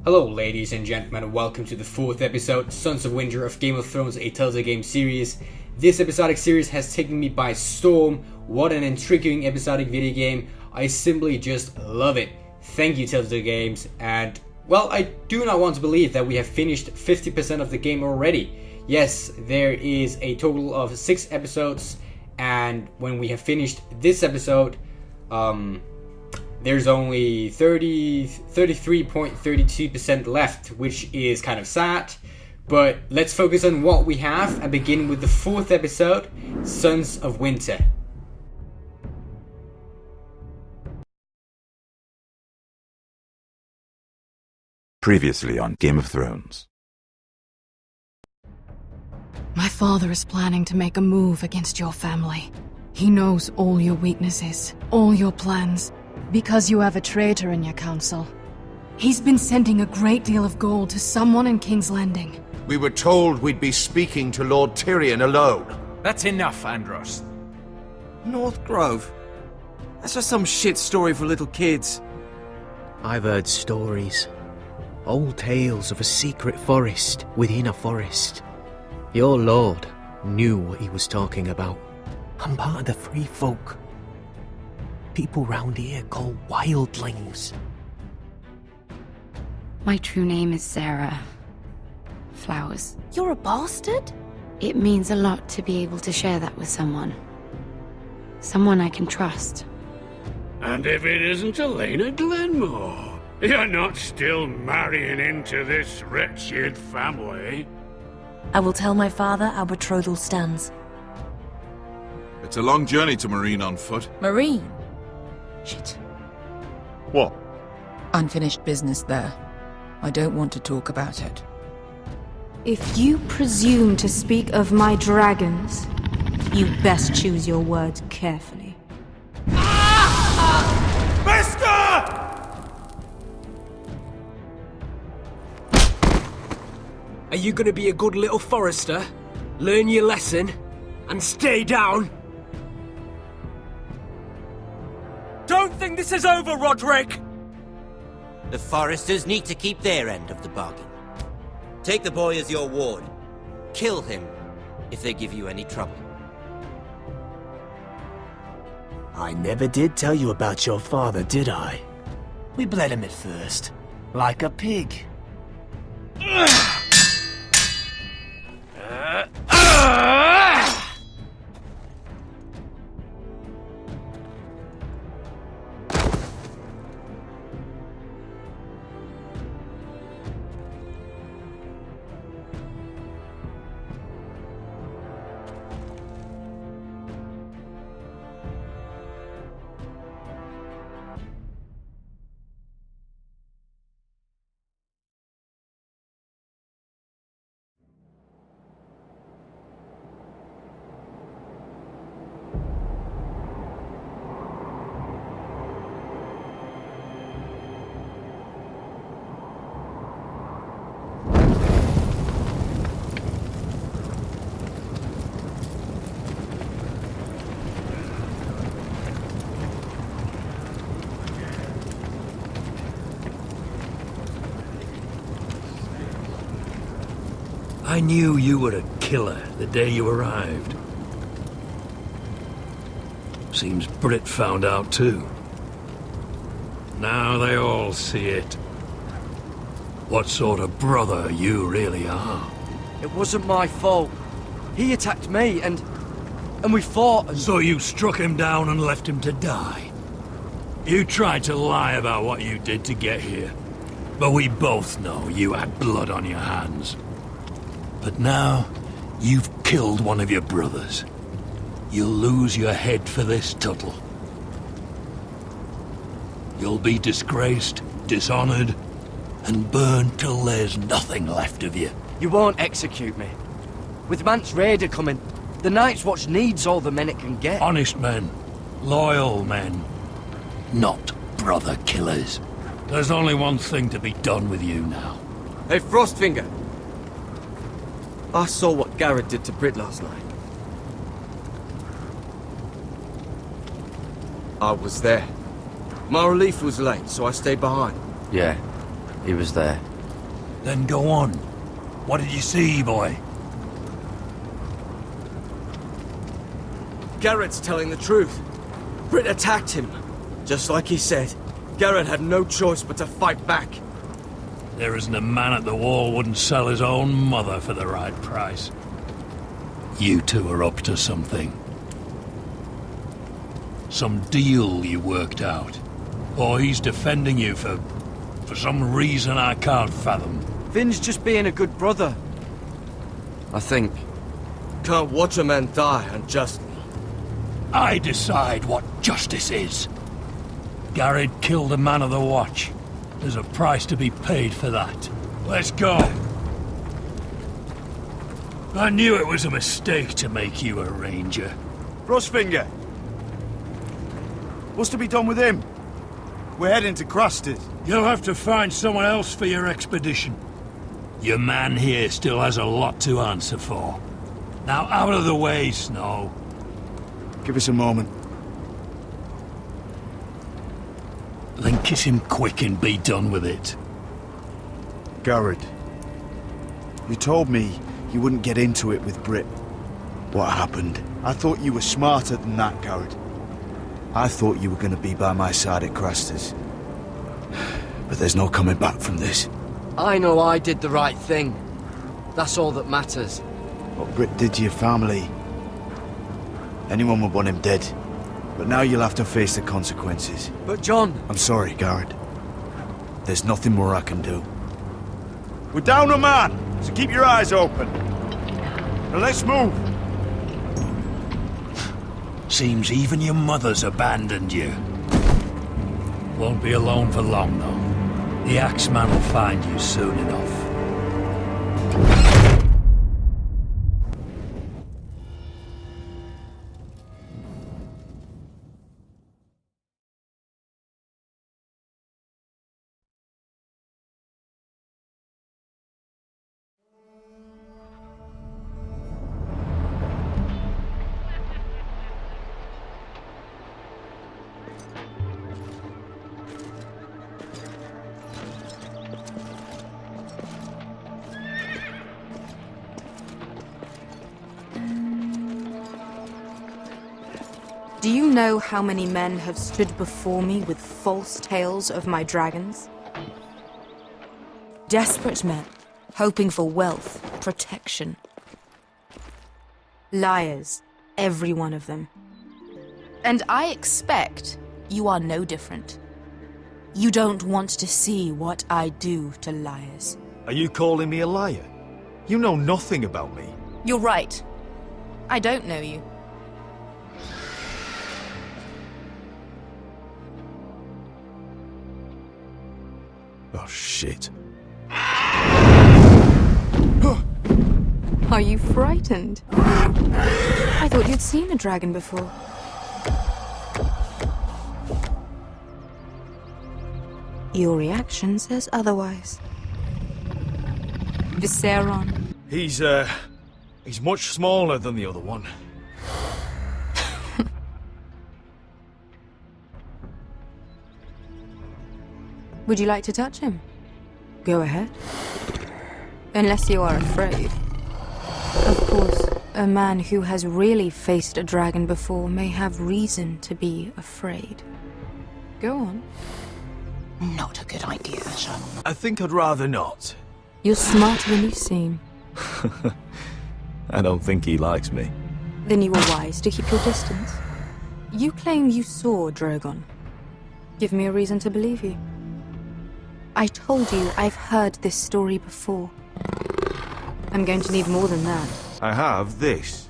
Hello ladies and gentlemen, and welcome to the 4th episode, Sons of Winter of Game of Thrones, a Telltale game series. This episodic series has taken me by storm. What an intriguing episodic video game. I simply just love it. Thank you Telltale Games, and well, I do not want to believe that we have finished 50% of the game already. Yes, there is a total of 6 episodes, and when we have finished this episode, there's only 33.32% left, which is kind of sad. But let's focus on what we have and begin with the 4th episode, Sons of Winter. Previously on Game of Thrones. My father is planning to make a move against your family. He knows all your weaknesses, all your plans, because you have a traitor in your council. He's been sending a great deal of gold to someone in King's Landing. We were told we'd be speaking to Lord Tyrion alone. That's enough, Andros. North Grove? That's just some shit story for little kids. I've heard stories. Old tales of a secret forest within a forest. Your lord knew what he was talking about. I'm part of the free folk. People round here call Wildlings. My true name is Sarah Flowers. You're a bastard? It means a lot to be able to share that with someone. Someone I can trust. And if it isn't Elena Glenmore, you're not still marrying into this wretched family. I will tell my father our betrothal stands. It's a long journey to Marine on foot. Marine? Shit. What? Unfinished business there. I don't want to talk about it. If you presume to speak of my dragons, You best choose your words carefully. Are you gonna be a good little forester? Learn your lesson? And stay down? Don't think this is over, Roderick! The foresters need to keep their end of the bargain. Take the boy as your ward. Kill him if they give you any trouble. I never did tell you about your father, did I? We bled him at first, like a pig. I knew you were a killer the day you arrived. Seems Brit found out too. Now they all see it. What sort of brother you really are. It wasn't my fault. He attacked me, and we fought and... So you struck him down and left him to die? You tried to lie about what you did to get here, but we both know you had blood on your hands. But now, you've killed one of your brothers. You'll lose your head for this, Tuttle. You'll be disgraced, dishonored, and burned till there's nothing left of you. You won't execute me. With Mance Raider coming, the Night's Watch needs all the men it can get. Honest men. Loyal men. Not brother killers. There's only one thing to be done with you now. Hey, Frostfinger. I saw what Garrett did to Brit last night. I was there. My relief was late, so I stayed behind. Yeah, he was there. Then go on. What did you see, boy? Garrett's telling the truth. Britt attacked him. Just like he said, Garrett had no choice but to fight back. There isn't a man at the wall wouldn't sell his own mother for the right price. You two are up to something. Some deal you worked out. Or he's defending you for some reason I can't fathom. Finn's just being a good brother. I think. Can't watch a man die unjustly. I decide what justice is. Garrett killed a man of the watch. There's a price to be paid for that. Let's go. I knew it was a mistake to make you a ranger. Frostfinger! What's to be done with him? We're heading to Crusters. You'll have to find someone else for your expedition. Your man here still has a lot to answer for. Now out of the way, Snow. Give us a moment. Then kiss him quick and be done with it. Garrett, you told me you wouldn't get into it with Britt. What happened? I thought you were smarter than that, Garrett. I thought you were going to be by my side at Crusters. But there's no coming back from this. I know I did the right thing. That's all that matters. What Britt did to your family, anyone would want him dead. But now you'll have to face the consequences. But John... I'm sorry, Garrett. There's nothing more I can do. We're down a man, so keep your eyes open. Now let's move. Seems even your mother's abandoned you. Won't be alone for long, though. The Axeman will find you soon enough. Do you know how many men have stood before me with false tales of my dragons? Desperate men, hoping for wealth, protection. Liars, every one of them. And I expect you are no different. You don't want to see what I do to liars. Are you calling me a liar? You know nothing about me. You're right. I don't know you. Oh, shit. Are you frightened? I thought you'd seen a dragon before. Your reaction says otherwise. Visceron. He's much smaller than the other one. Would you like to touch him? Go ahead. Unless you are afraid. Of course, a man who has really faced a dragon before may have reason to be afraid. Go on. Not a good idea, son. I think I'd rather not. You're smarter than you seem. I don't think he likes me. Then you were wise to keep your distance. You claim you saw Drogon. Give me a reason to believe you. I told you I've heard this story before. I'm going to need more than that. I have this.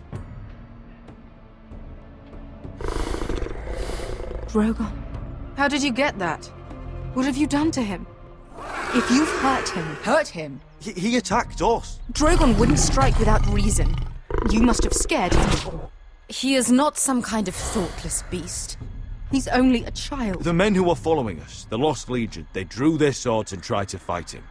Drogon. How did you get that? What have you done to him? If you've hurt him... Hurt him? He attacked us. Drogon wouldn't strike without reason. You must have scared him. He is not some kind of thoughtless beast. He's only a child. The men who were following us, the Lost Legion, they drew their swords and tried to fight him.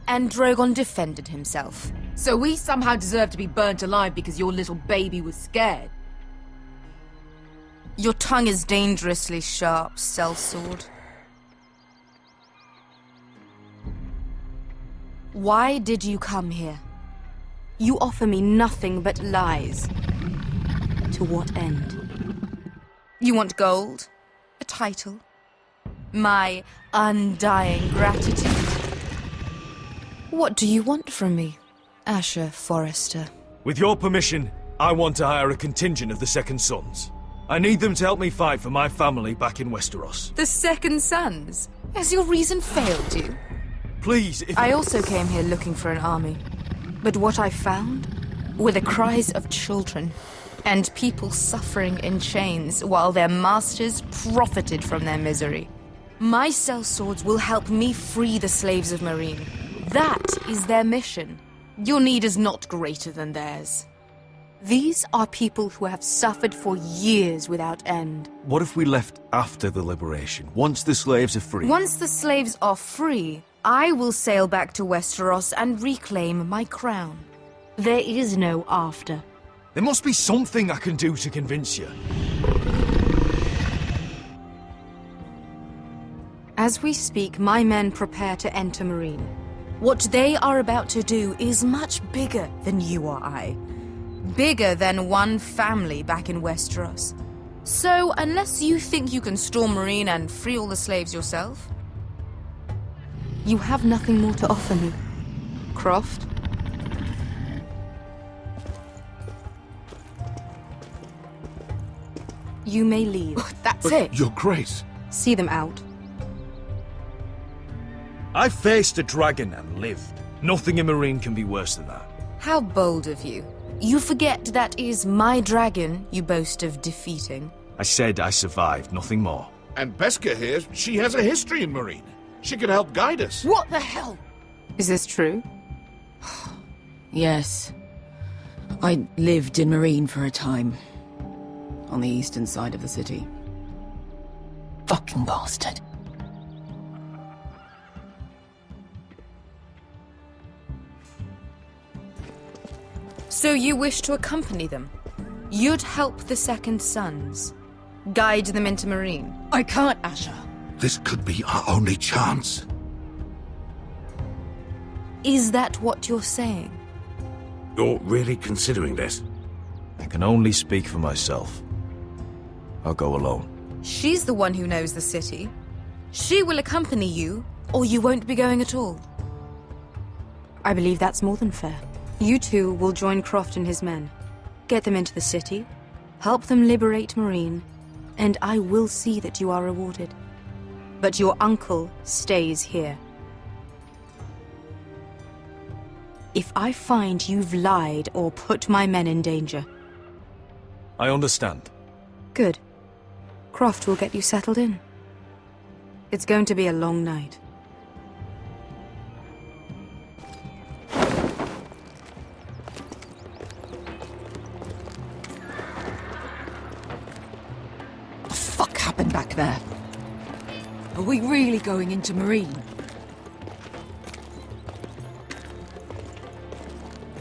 And Drogon defended himself. So we somehow deserve to be burnt alive because your little baby was scared. Your tongue is dangerously sharp, sellsword. Why did you come here? You offer me nothing but lies. To what end? You want gold? A title? My undying gratitude? What do you want from me, Asher Forrester? With your permission, I want to hire a contingent of the Second Sons. I need them to help me fight for my family back in Westeros. The Second Sons? Has your reason failed you? Please, if... I also came here looking for an army. But what I found were the cries of children and people suffering in chains while their masters profited from their misery. My sellswords will help me free the slaves of Meereen. That is their mission. Your need is not greater than theirs. These are people who have suffered for years without end. What if we left after the liberation, once the slaves are free? Once the slaves are free, I will sail back to Westeros and reclaim my crown. There is no after. There must be something I can do to convince you. As we speak, my men prepare to enter Meereen. What they are about to do is much bigger than you or I. Bigger than one family back in Westeros. So, unless you think you can storm Meereen and free all the slaves yourself... You have nothing more to offer me, Croft. You may leave. That's it. Your Grace. See them out. I faced a dragon and lived. Nothing in Meereen can be worse than that. How bold of you. You forget that is my dragon you boast of defeating. I said I survived, nothing more. And Beskha here, she has a history in Meereen. She could help guide us. What the hell? Is this true? Yes. I lived in Meereen for a time. On the eastern side of the city. Fucking bastard. So you wish to accompany them? You'd help the Second Sons? Guide them into Meereen? I can't, Asher. This could be our only chance. Is that what you're saying? You're really considering this? I can only speak for myself. I'll go alone. She's the one who knows the city. She will accompany you, or you won't be going at all. I believe that's more than fair. You two will join Croft and his men. Get them into the city, help them liberate Meereen, and I will see that you are rewarded. But your uncle stays here. If I find you've lied or put my men in danger... I understand. Good. Croft will get you settled in. It's going to be a long night. What the fuck happened back there? Are we really going into Meereen?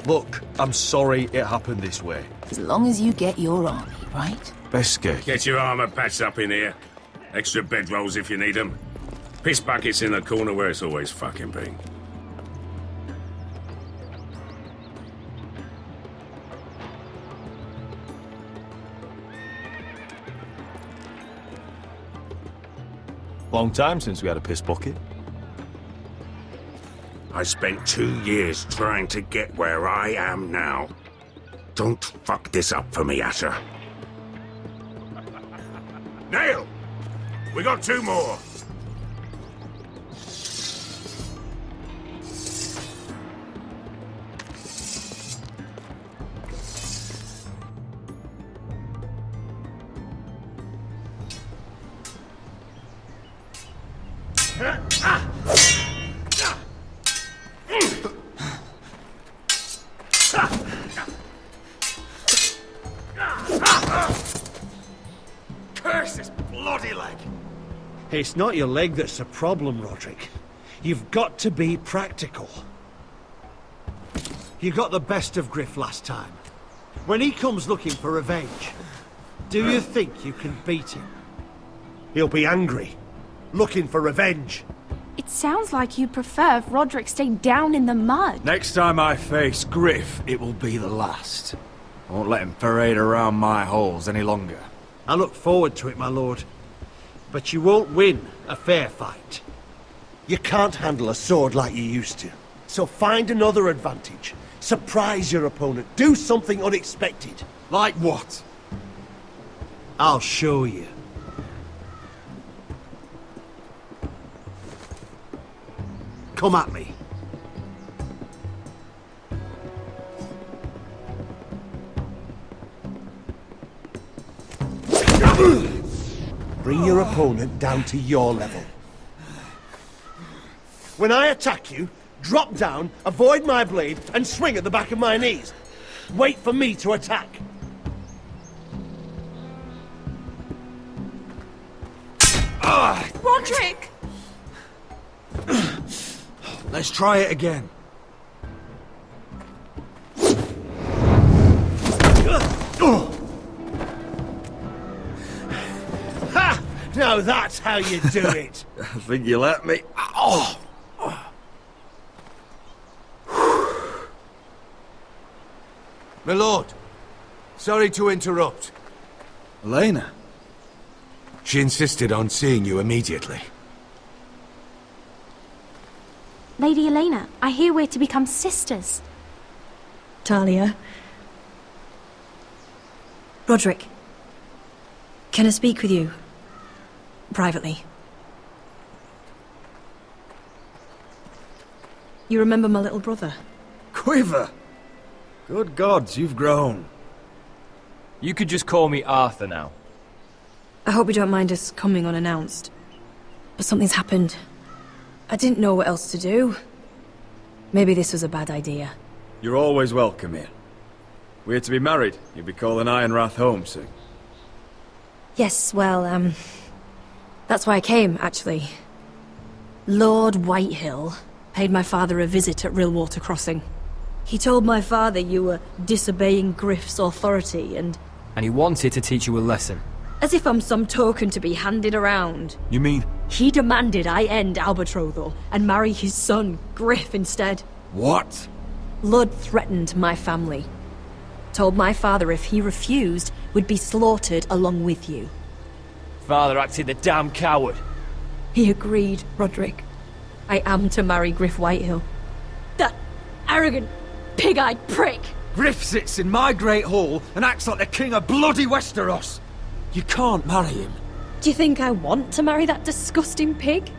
Look, I'm sorry it happened this way. As long as you get your army, right? Beskha. Get your armor patched up in here. Extra bedrolls if you need them. Piss buckets in the corner where it's always fucking been. Long time since we had a piss bucket. I spent 2 years trying to get where I am now. Don't fuck this up for me, Asher. Nail! We got 2 more. Curse this bloody leg! It's not your leg that's the problem, Roderick. You've got to be practical. You got the best of Griff last time. When he comes looking for revenge, do you think you can beat him? He'll be angry, looking for revenge. It sounds like you prefer if Roderick stayed down in the mud. Next time I face Griff, it will be the last. I won't let him parade around my halls any longer. I look forward to it, my lord. But you won't win a fair fight. You can't handle a sword like you used to. So find another advantage. Surprise your opponent. Do something unexpected. Like what? I'll show you. Come at me. Bring your opponent down to your level. When I attack you, drop down, avoid my blade, and swing at the back of my knees. Wait for me to attack. Roderick! Let's try it again. Ha! Now that's how you do it. I think you let me. Oh! My lord, sorry to interrupt. Elena? She insisted on seeing you immediately. Lady Elena, I hear we're to become sisters. Talia. Roderick. Can I speak with you? Privately. You remember my little brother? Quiver! Good gods, you've grown. You could just call me Arthur now. I hope you don't mind us coming unannounced. But something's happened. I didn't know what else to do. Maybe this was a bad idea. You're always welcome here. We're to be married. You'll be calling Ironrath home soon. Yes, well, that's why I came, actually. Lord Whitehill paid my father a visit at Rillwater Crossing. He told my father you were disobeying Griff's authority and he wanted to teach you a lesson. as if I'm some token to be handed around. You mean? He demanded I end our betrothal and marry his son, Griff, instead. What? Lord threatened my family. Told my father if he refused, we'd be slaughtered along with you. Father acted the damn coward. He agreed, Roderick. I am to marry Griff Whitehill. That arrogant, pig-eyed prick! Griff sits in my great hall and acts like the king of bloody Westeros. You can't marry him. Do you think I want to marry that disgusting pig?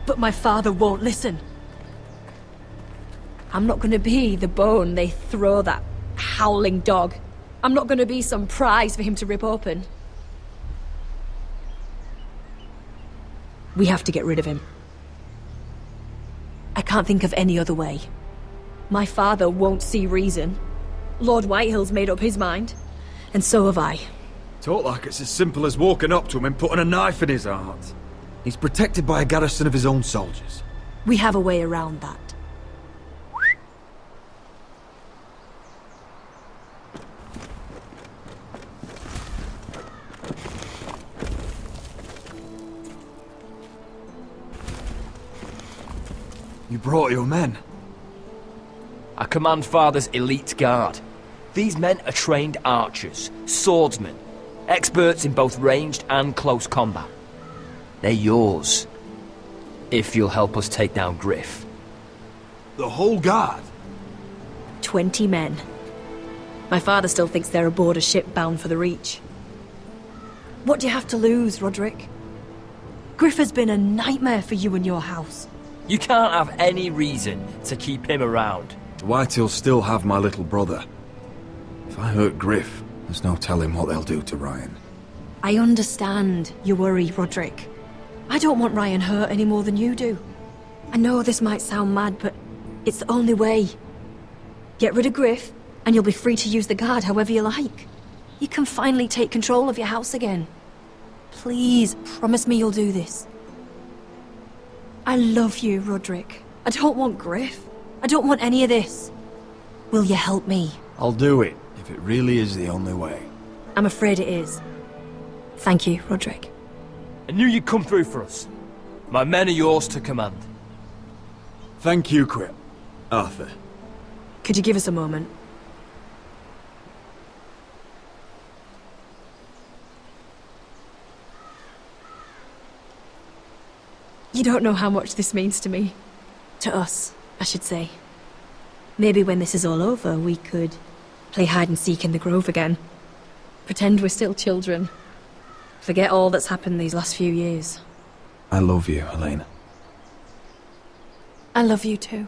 But my father won't listen. I'm not gonna be the bone they throw that howling dog. I'm not gonna be some prize for him to rip open. We have to get rid of him. I can't think of any other way. My father won't see reason. Lord Whitehill's made up his mind. And so have I. Talk like it's as simple as walking up to him and putting a knife in his heart. He's protected by a garrison of his own soldiers. We have a way around that. You brought your men. I command Father's elite guard. These men are trained archers, swordsmen, experts in both ranged and close combat. They're yours, if you'll help us take down Griff. The whole guard? 20 men. My father still thinks they're aboard a ship bound for the Reach. What do you have to lose, Roderick? Griff has been a nightmare for you and your house. You can't have any reason to keep him around. The Whitehills still have my little brother. If I hurt Griff, there's no telling what they'll do to Ryan. I understand your worry, Roderick. I don't want Ryan hurt any more than you do. I know this might sound mad, but it's the only way. Get rid of Griff, and you'll be free to use the guard however you like. You can finally take control of your house again. Please, promise me you'll do this. I love you, Roderick. I don't want Griff. I don't want any of this. Will you help me? I'll do it, if it really is the only way. I'm afraid it is. Thank you, Roderick. I knew you'd come through for us. My men are yours to command. Thank you, Arthur. Could you give us a moment? You don't know how much this means to me. To us, I should say. Maybe when this is all over, we could play hide and seek in the grove again. Pretend we're still children. Forget all that's happened these last few years. I love you, Elena. I love you too.